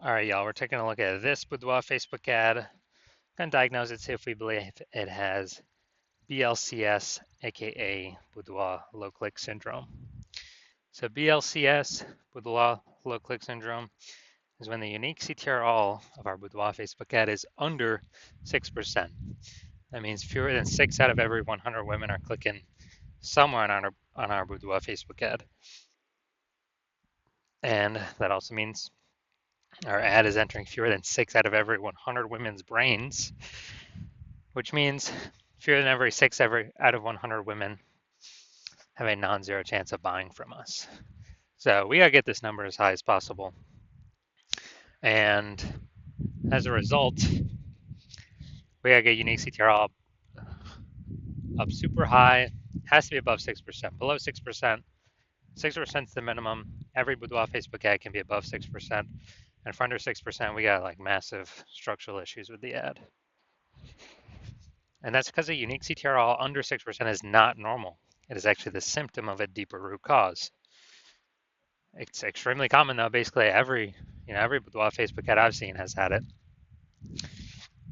All right, y'all, we're taking a look at this Boudoir Facebook ad. Gonna diagnose it, see if we believe it has BLCS, aka Boudoir low click syndrome. So BLCS, Boudoir low click syndrome, is when the unique CTRL of our Boudoir Facebook ad is under 6%. That means fewer than 6 out of every 100 women are clicking somewhere on our Boudoir Facebook ad. And that also means our ad is entering fewer than 6 out of every 100 women's brains, which means fewer than every 6 out of 100 women have a non-zero chance of buying from us. So we gotta get this number as high as possible. And as a result, we gotta get unique CTR up super high. Has to be above 6%. Below 6%, 6% is the minimum. Every Boudoir Facebook ad can be above 6%. And for under 6%, we got like massive structural issues with the ad. And that's because a unique CTRL under 6% is not normal. It is actually the symptom of a deeper root cause. It's extremely common though. Basically, every Boudoir Facebook ad I've seen has had it.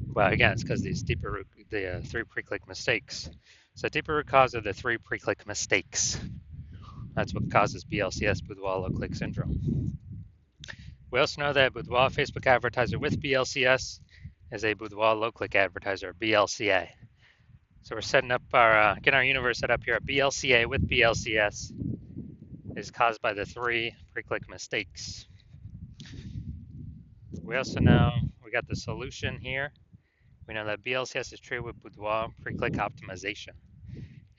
Well, again, it's because these the 3 pre-click mistakes. So deeper root cause are the 3 pre-click mistakes. That's what causes BLCS, Boudoir low click syndrome. We also know that Boudoir Facebook advertiser with BLCS is a Boudoir low click advertiser, BLCA. So we're setting up getting our universe set up here. BLCA with BLCS is caused by the 3 pre-click mistakes. We also know we got the solution here. We know that BLCS is treated with Boudoir pre-click optimization,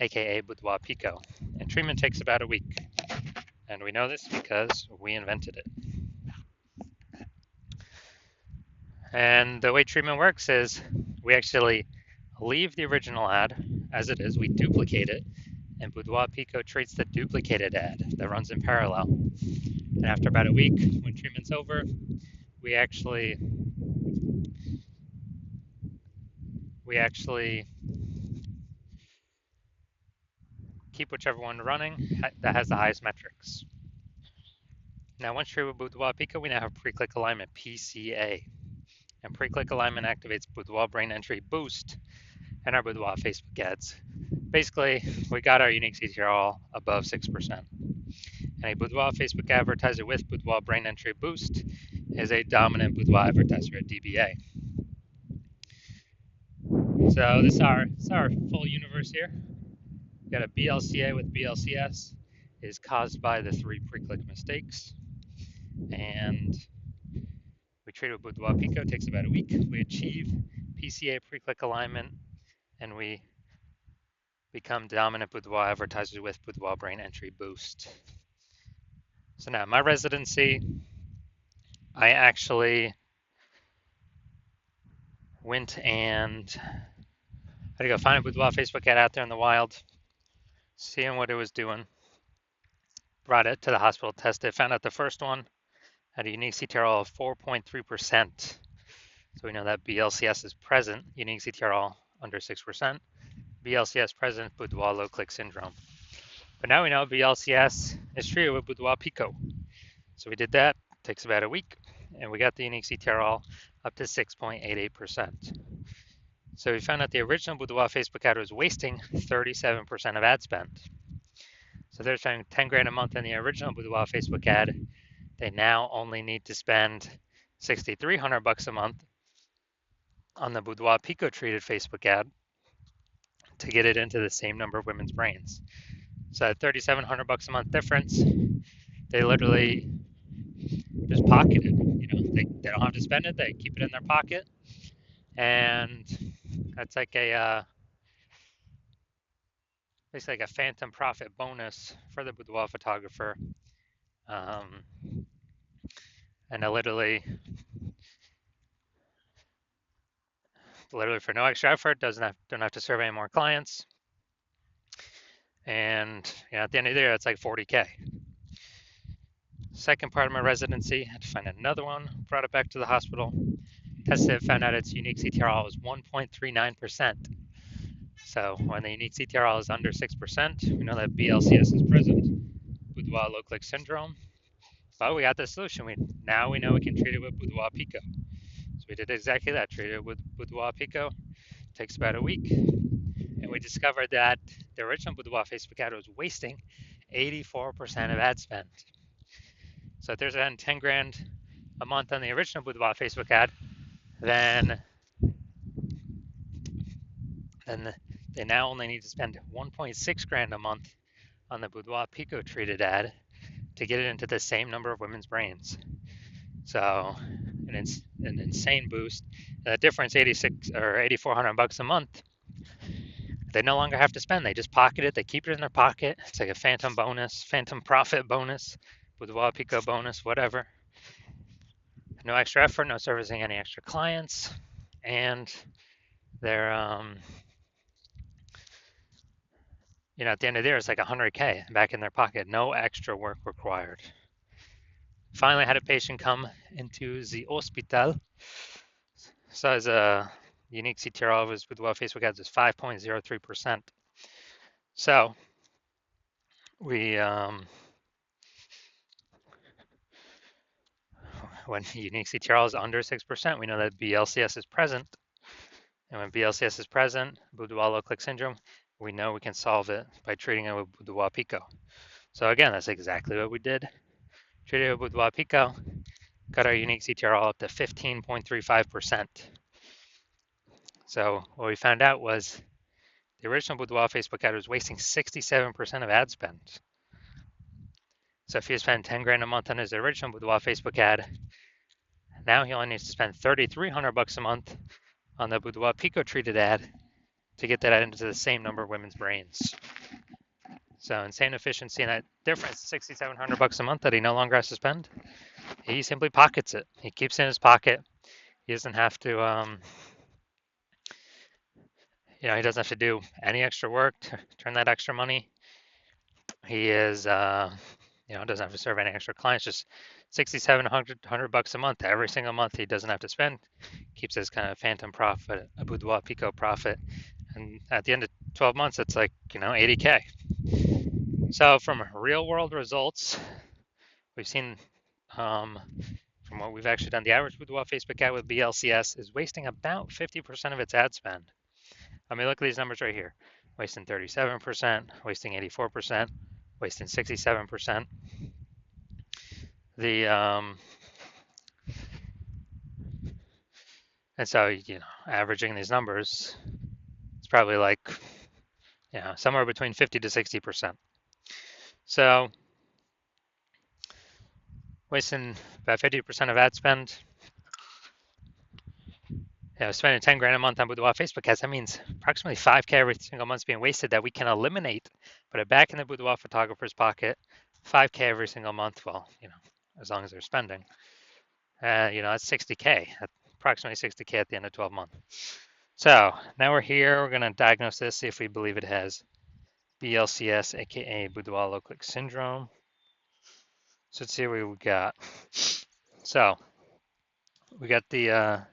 aka Boudoir Pico, and treatment takes about a week. And we know this because we invented it. And the way treatment works is we actually leave the original ad as it is, we duplicate it, and Boudoir Pico treats the duplicated ad that runs in parallel. And after about a week, when treatment's over, we actually keep whichever one running that has the highest metrics. Now, once treated with Boudoir Pico, we now have pre-click alignment, PCA. And pre-click alignment activates Boudoir brain entry boost and our Boudoir Facebook ads. Basically, we got our unique CTRL above 6%. And a Boudoir Facebook advertiser with Boudoir brain entry boost is a dominant Boudoir advertiser at DBA. So this is our full universe here. We got a BLCA with BLCS is caused by the 3 pre-click mistakes. And we treat it with Boudoir Pico, it takes about a week. We achieve PCA pre-click alignment, and we become dominant Boudoir advertisers with Boudoir brain entry boost. So now my residency, I actually went and had to go find a Boudoir Facebook ad out there in the wild, seeing what it was doing. Brought it to the hospital, tested, found out the first one had a unique CTRL of 4.3%. So we know that BLCS is present, unique CTRL under 6%. BLCS present, Boudoir low click syndrome. But now we know BLCS is treated with Boudoir Pico. So we did that, takes about a week, and we got the unique CTRL up to 6.88%. So we found out the original Boudoir Facebook ad was wasting 37% of ad spend. So they're spending 10 grand a month on the original Boudoir Facebook ad. They now only need to spend 6,300 bucks a month on the Boudoir Pico treated Facebook ad to get it into the same number of women's brains. So at 3,700 bucks a month difference, they literally just pocket it. They don't have to spend it; they keep it in their pocket, and that's like basically like a phantom profit bonus for the boudoir photographer. And I literally for no extra effort, don't have to serve any more clients. And at the end of the year, it's like 40K. Second part of my residency, I had to find another one, brought it back to the hospital, tested it, found out its unique CTRL was 1.39%. So when the unique CTRL is under 6%, we know that BLCS is present, Boudoir low click syndrome. But we got the solution. Now we know we can treat it with Boudoir Pico. So we did exactly that. Treated it with Boudoir Pico. Takes about a week, and we discovered that the original Boudoir Facebook ad was wasting 84% of ad spend. So if they're spending 10 grand a month on the original Boudoir Facebook ad, then they now only need to spend 1.6 grand a month on the Boudoir Pico treated ad to get it into the same number of women's brains. So an insane boost. The difference, 86 or 8,400 bucks a month. They no longer have to spend. They just pocket it. They keep it in their pocket. It's like a phantom bonus, phantom profit bonus, Boudoir Pico bonus, whatever. No extra effort, no servicing any extra clients, and they're at the end of the year, it's like 100K back in their pocket. No extra work required. Finally, I had a patient come into the hospital. So as a unique CTRL of his Boudoir Facebook ads is 5.03%. So we when unique CTRL is under 6%, we know that BLCS is present. And when BLCS is present, Boudoir low click syndrome, we know we can solve it by treating it with Boudoir Pico. So again, that's exactly what we did. Treated it with Boudoir Pico, got our unique CTRL up to 15.35%. So what we found out was the original Boudoir Facebook ad was wasting 67% of ad spend. So if he spent 10 grand a month on his original Boudoir Facebook ad, now he only needs to spend 3,300 bucks a month on the Boudoir Pico treated ad to get that into the same number of women's brains. So insane efficiency, and that difference, 6,700 bucks a month that he no longer has to spend, he simply pockets it. He keeps it in his pocket. He doesn't have to, he doesn't have to do any extra work to turn that extra money. He is, doesn't have to serve any extra clients. Just 6,700 bucks a month every single month. He doesn't have to spend. Keeps his kind of phantom profit, a Boudoir Pico profit, and at the end of 12 months, it's like 80K. So from real world results, we've seen from what we've actually done, the average Boudoir Facebook ad with BLCS is wasting about 50% of its ad spend. I mean, look at these numbers right here. Wasting 37%, wasting 84%, wasting 67%. And so, averaging these numbers, it's probably like, somewhere between 50 to 60%. So wasting about 50% of ad spend. Spending 10 grand a month on Boudoir Facebook ads, that means approximately 5K every single month is being wasted that we can eliminate, put it back in the Boudoir photographer's pocket, 5K every single month, well, as long as they're spending. That's 60K, approximately 60K at the end of 12 months. So now we're here, we're gonna diagnose this, see if we believe it has BLCS, aka Boudoir low click syndrome. So let's see what we got. So we got the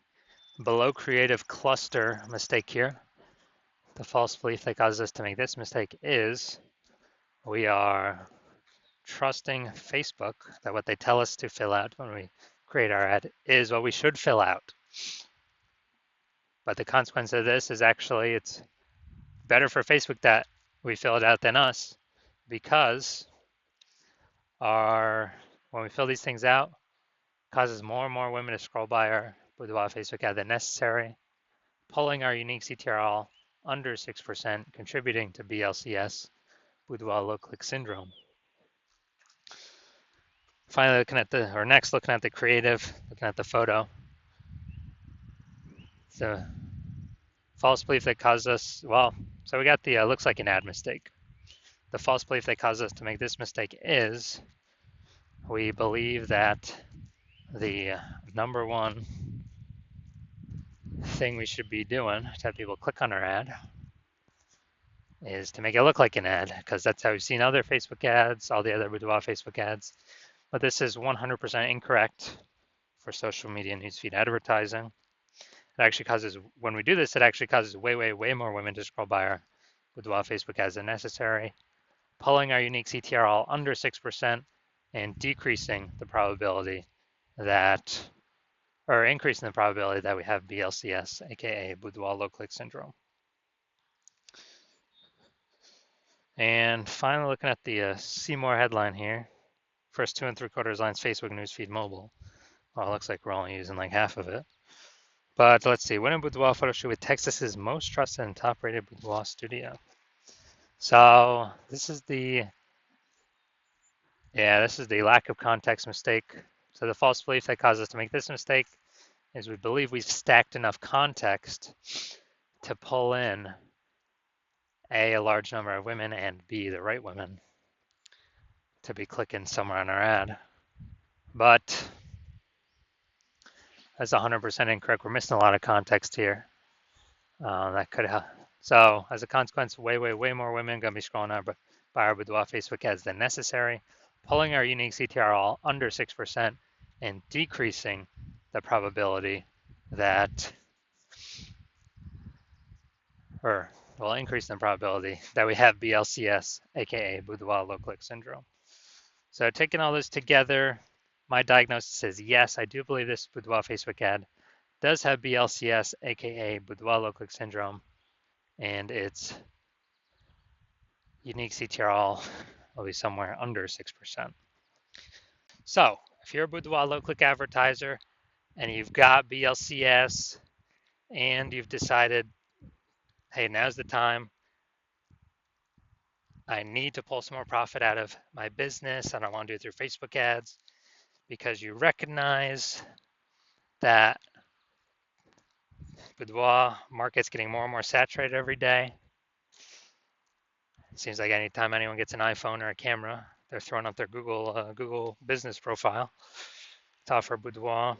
below creative cluster mistake here. The false belief that causes us to make this mistake is we are trusting Facebook that what they tell us to fill out when we create our ad is what we should fill out. But the consequence of this is actually it's better for Facebook that we fill it out than us, because when we fill these things out, it causes more and more women to scroll by our Boudoir Facebook ad than necessary, pulling our unique CTRL under 6%, contributing to BLCS, Boudoir low click syndrome. Finally, looking at the creative, looking at the photo. The false belief that caused us, so we got the looks like an ad mistake. The false belief that caused us to make this mistake is we believe that the number one thing we should be doing to have people click on our ad is to make it look like an ad, because that's how we've seen other Facebook ads, all the other Boudoir Facebook ads. But this is 100% incorrect for social media newsfeed advertising. It actually causes, when we do this, it actually causes way, way, way more women to scroll by our Boudoir Facebook ads than necessary, pulling our unique CTRL under 6%, and decreasing the probability that, or increasing the probability that we have BLCS, aka Boudoir low click syndrome. And finally, looking at the see more headline here, first 2 3/4 lines, Facebook newsfeed mobile. Well, it looks like we're only using like half of it. But let's see, when a Boudoir photo shoot with Texas's most trusted and top rated boudoir studio. So this is the lack of context mistake. So the false belief that caused us to make this mistake is we believe we've stacked enough context to pull in A, a large number of women, and B, the right women to be clicking somewhere on our ad. But that's 100% incorrect. We're missing a lot of context here. That could have. So as a consequence, way more women going to be scrolling by our Boudoir Facebook ads than necessary, pulling our unique CTR all under 6% and decreasing the probability that, increasing the probability that we have BLCS, aka Boudoir low click syndrome. So taking all this together, my diagnosis is yes, I do believe this Boudoir Facebook ad does have BLCS, aka Boudoir low click syndrome, and its unique CTRL will be somewhere under 6%. So if you're a Boudoir low click advertiser and you've got BLCS and you've decided, hey, now's the time, I need to pull some more profit out of my business and I want to do it through Facebook ads, because you recognize that Boudoir market's getting more and more saturated every day. It seems like anytime anyone gets an iPhone or a camera, they're throwing up their Google business profile to offer Boudoir,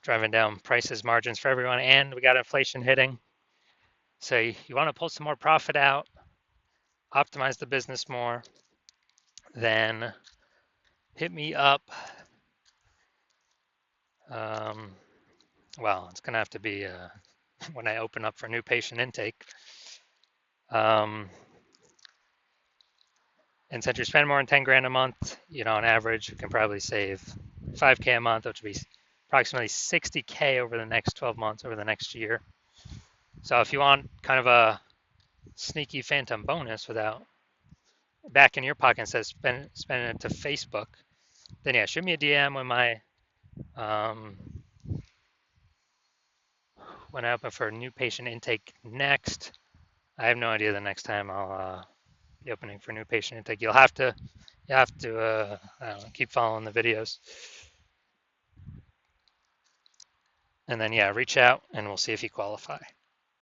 driving down prices, margins for everyone, and we got inflation hitting. So you want to pull some more profit out, optimize the business more, then hit me up. Well, it's going to have to be when I open up for new patient intake. And since you spend more than 10 grand a month, on average, you can probably save 5K a month, which would be approximately 60K over the next 12 months, over the next year. So if you want kind of a sneaky phantom bonus without back in your pocket instead of spending it to Facebook, then yeah, shoot me a DM when when I open for new patient intake next. I have no idea the next time I'll be opening for new patient intake. You'll have to I don't know, keep following the videos. And then, yeah, reach out and we'll see if you qualify.